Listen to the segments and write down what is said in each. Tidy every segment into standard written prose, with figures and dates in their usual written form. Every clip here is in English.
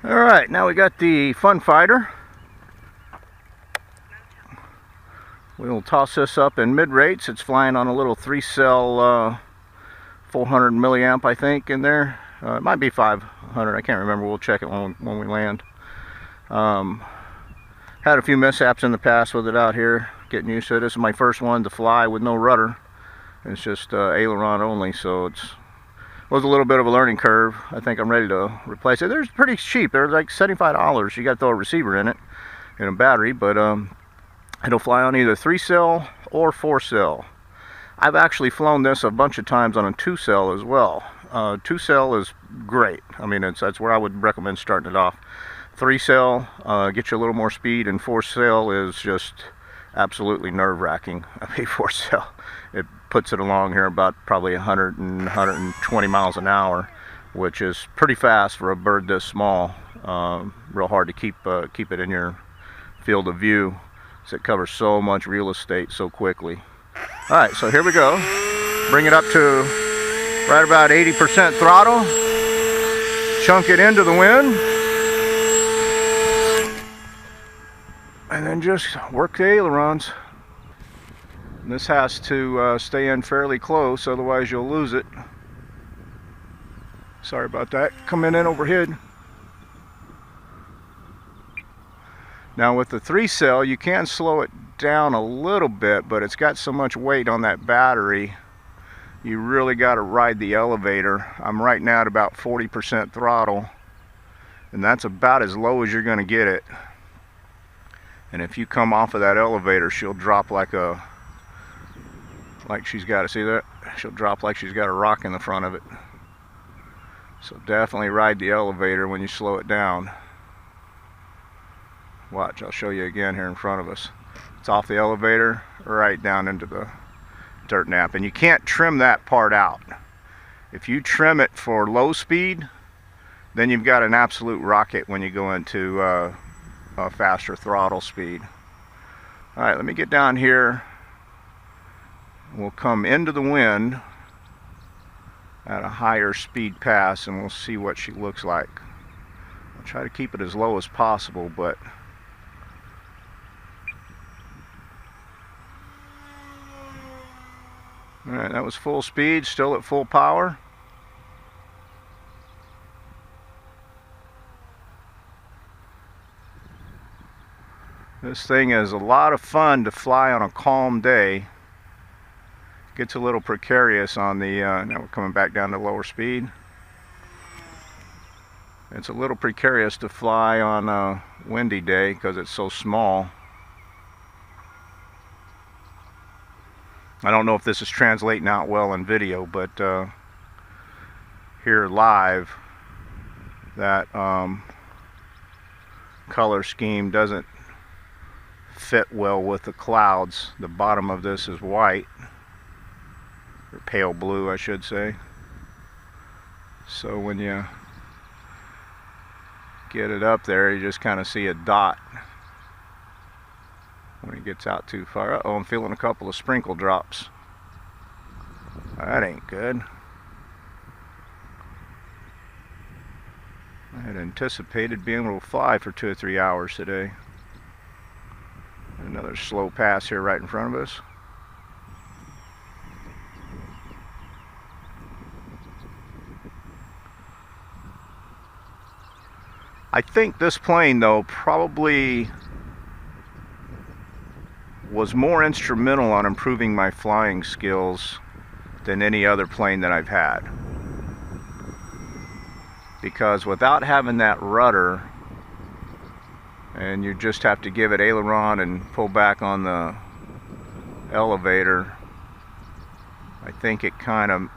Alright, now we got the Fun-Fighter. We'll toss this up in mid-rates. It's flying on a little 3-cell 400 milliamp, I think, in there. It might be 500, I can't remember. We'll check it when we land. Had a few mishaps in the past with it out here, getting used to it. This is my first one to fly with no rudder. It's just aileron only, so it was a little bit of a learning curve. I think I'm ready to replace it. They're pretty cheap. They're like $75. You got to throw a receiver in it and a battery, but it'll fly on either 3-cell or 4-cell. I've actually flown this a bunch of times on a 2-cell as well. 2-cell is great. I mean, that's where I would recommend starting it off. 3-cell gets you a little more speed, and 4-cell is just absolutely nerve-wracking. I mean, 4-cell, it puts it along here about probably 100 and 120 miles an hour, which is pretty fast for a bird this small. Real hard to keep it in your field of view, so it covers so much real estate so quickly. All right, so here we go. Bring it up to right about 80% throttle. Chunk it into the wind. And then just work the ailerons. And this has to stay in fairly close, otherwise you'll lose it. Sorry about that. Coming in overhead. Now with the 3-cell, you can slow it down a little bit, but it's got so much weight on that battery, you really got to ride the elevator. I'm right now at about 40% throttle, and that's about as low as you're going to get it. And if you come off of that elevator, she'll drop like she's got, see that? She'll drop like she's got a rock in the front of it. So definitely ride the elevator when you slow it down. Watch, I'll show you again here in front of us. It's off the elevator, right down into the dirt nap. And you can't trim that part out. If you trim it for low speed, then you've got an absolute rocket when you go into a faster throttle speed. All right, let me get down here. We'll come into the wind at a higher speed pass, and we'll see what she looks like. I'll try to keep it as low as possible, but all right, that was full speed, still at full power. This thing is a lot of fun to fly on a calm day. Gets a little precarious on the, now we're coming back down to lower speed. It's a little precarious to fly on a windy day because it's so small. I don't know if this is translating out well in video, but here live, that color scheme doesn't fit well with the clouds. The bottom of this is white, or pale blue I should say. So when you get it up there, you just kind of see a dot when it gets out too far. Uh-oh, I'm feeling a couple of sprinkle drops. That ain't good. I had anticipated being able to fly for 2 or 3 hours today. Another slow pass here right in front of us. I think this plane though probably was more instrumental on improving my flying skills than any other plane that I've had. Because without having that rudder, and you just have to give it aileron and pull back on the elevator, I think it kind of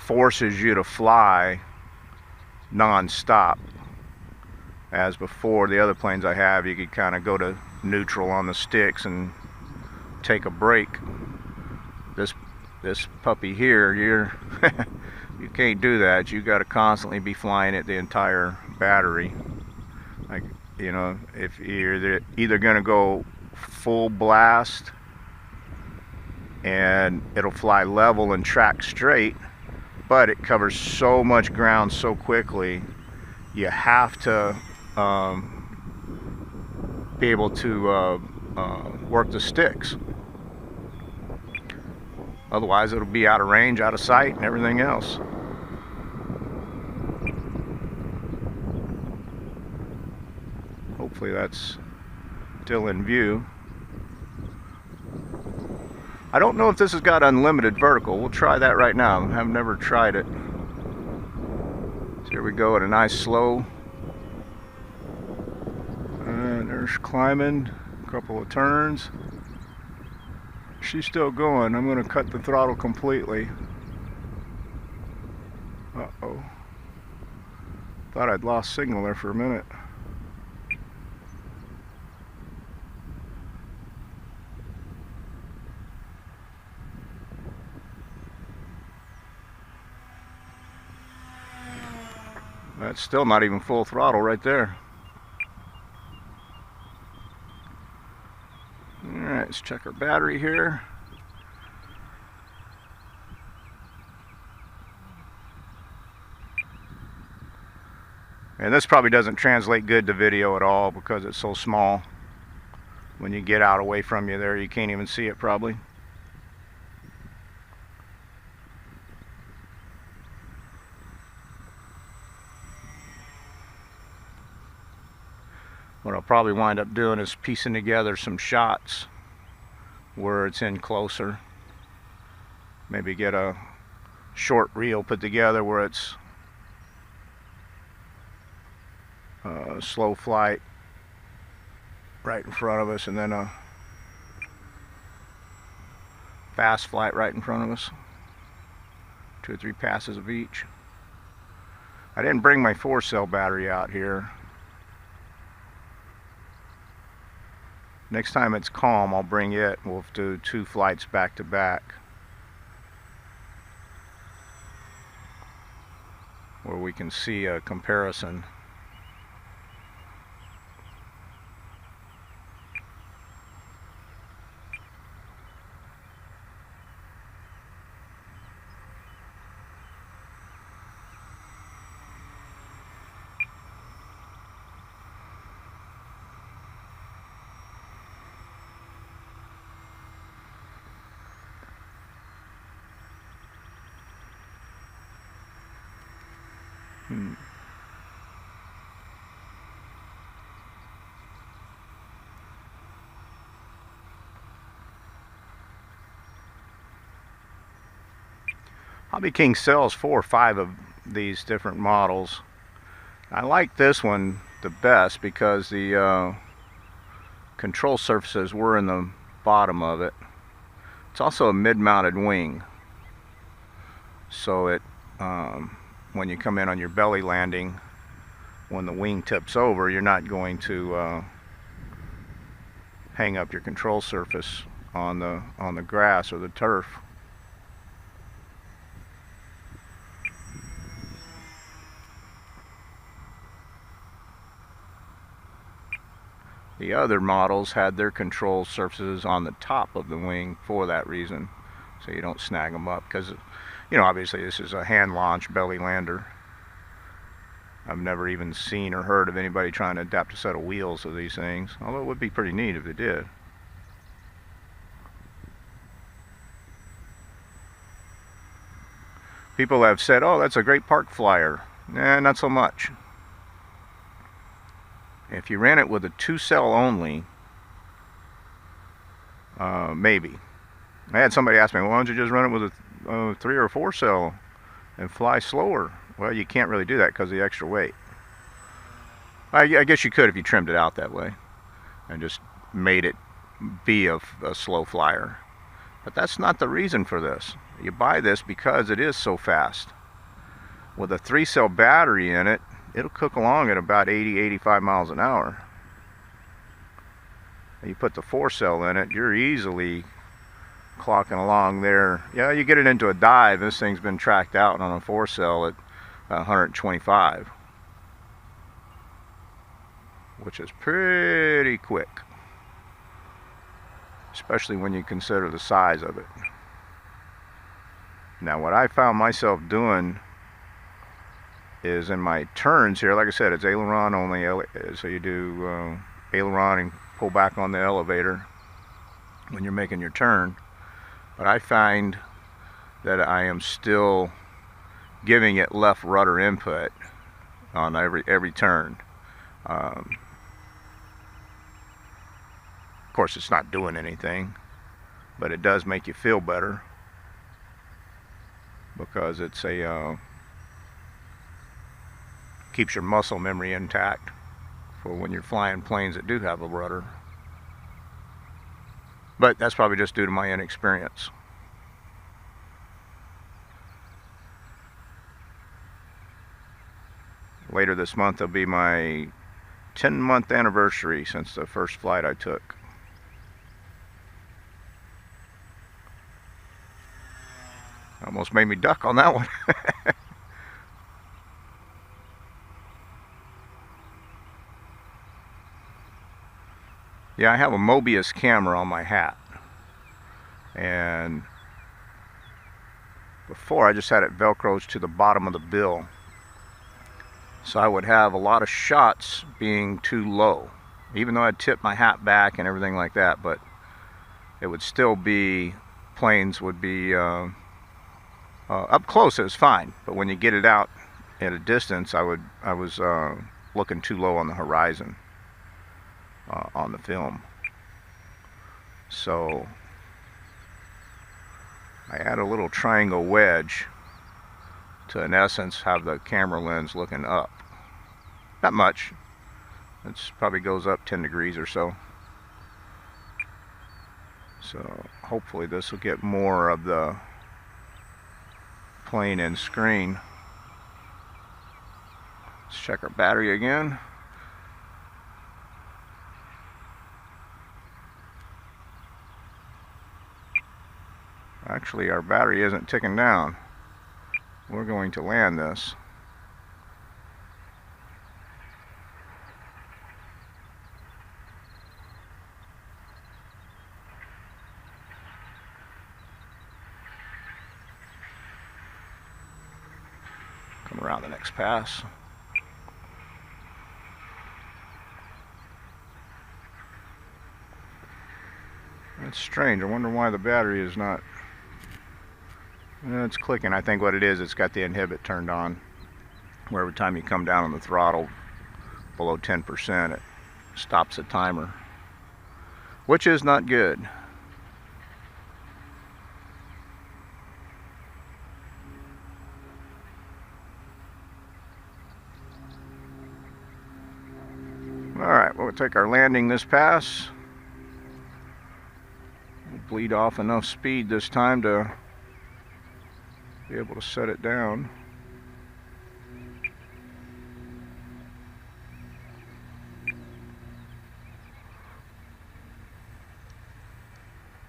forces you to fly non-stop. As before, the other planes I have, you could kind of go to neutral on the sticks and take a break. This puppy here, you can't do that. You got to constantly be flying it the entire battery. Like, you know, if you're either going to go full blast and it'll fly level and track straight, but it covers so much ground so quickly you have to be able to work the sticks. Otherwise it'll be out of range, out of sight, and everything else. Hopefully that's still in view. I don't know if this has got unlimited vertical. We'll try that right now. I've never tried it. So here we go at a nice slow. And there's climbing, a couple of turns. She's still going. I'm going to cut the throttle completely. Uh-oh. Thought I'd lost signal there for a minute. That's still not even full throttle right there. Alright, let's check our battery here. And this probably doesn't translate good to video at all because it's so small. When you get out away from you there, you can't even see it probably. What I'll probably wind up doing is piecing together some shots where it's in closer. Maybe get a short reel put together where it's slow flight right in front of us, and then a fast flight right in front of us. 2 or 3 passes of each. I didn't bring my 4-cell battery out here. Next time it's calm, I'll bring it. We'll do 2 flights back to back, where we can see a comparison. Hobbyking sells 4 or 5 of these different models. I like this one the best because the control surfaces were in the bottom of it. It's also a mid-mounted wing, so it when you come in on your belly landing, when the wing tips over, you're not going to hang up your control surface on the grass or the turf. The other models had their control surfaces on the top of the wing for that reason, so you don't snag them up, because, you know, obviously this is a hand launch belly lander. I've never even seen or heard of anybody trying to adapt a set of wheels to these things, although it would be pretty neat if they did. People have said, oh, that's a great park flyer. Nah, not so much. If you ran it with a 2-cell only, maybe. I had somebody ask me, well, why don't you just run it with a 3 or 4-cell and fly slower? Well, you can't really do that because of the extra weight. I guess you could if you trimmed it out that way and just made it be a slow flyer. But that's not the reason for this. You buy this because it is so fast. With a 3-cell battery in it, it'll cook along at about 80-85 miles an hour. You put the 4-cell in it, you're easily clocking along there. Yeah, you get it into a dive, this thing's been tracked out on a 4-cell at 125, which is pretty quick, especially when you consider the size of it. Now, what I found myself doing is in my turns here. Like I said, it's aileron only, so you do aileron and pull back on the elevator when you're making your turn. But I find that I am still giving it left rudder input on every turn. Of course, it's not doing anything, but it does make you feel better because it's a keeps your muscle memory intact for when you're flying planes that do have a rudder. But that's probably just due to my inexperience. Later this month will be my 10-month anniversary since the first flight I took. Almost made me duck on that one. Yeah, I have a Mobius camera on my hat, and before I just had it velcroed to the bottom of the bill, so I would have a lot of shots being too low, even though I'd tip my hat back and everything like that. But it would still be, planes would be up close, it was fine, but when you get it out at a distance, I was looking too low on the horizon on the film. So I add a little triangle wedge to, in essence, have the camera lens looking up. Not much. It probably goes up 10 degrees or so. So hopefully this will get more of the plane and screen. Let's check our battery again. Actually, our battery isn't ticking down. We're going to land this. Come around the next pass. That's strange. I wonder why the battery is not... It's clicking. I think what it is, it's got the inhibit turned on, where every time you come down on the throttle below 10%, it stops the timer, which is not good. Alright, we'll take our landing this pass. We'll bleed off enough speed this time to be able to set it down.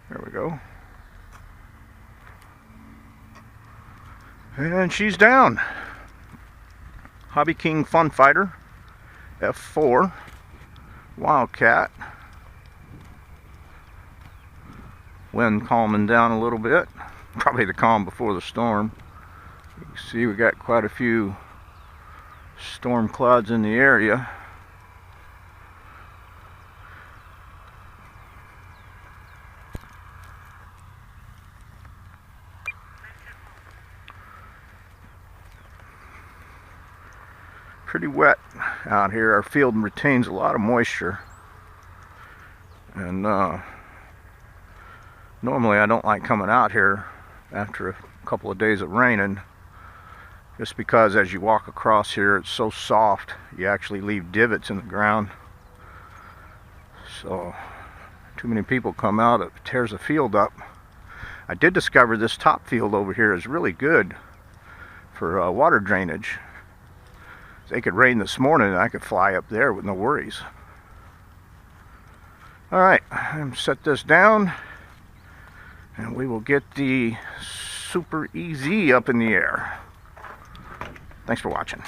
There we go. And she's down. Hobbyking Fun-Fighter F4 Wildcat. Wind calming down a little bit. Probably the calm before the storm. You can see we got quite a few storm clouds in the area. Pretty wet out here. Our field retains a lot of moisture, and normally I don't like coming out here after a couple of days of raining, just because as you walk across here it's so soft you actually leave divots in the ground. So too many people come out, it tears the field up. I did discover this top field over here is really good for water drainage. If it could rain this morning and I could fly up there with no worries. Alright, I'm set this down and we will get the Super EZ up in the air. Thanks for watching.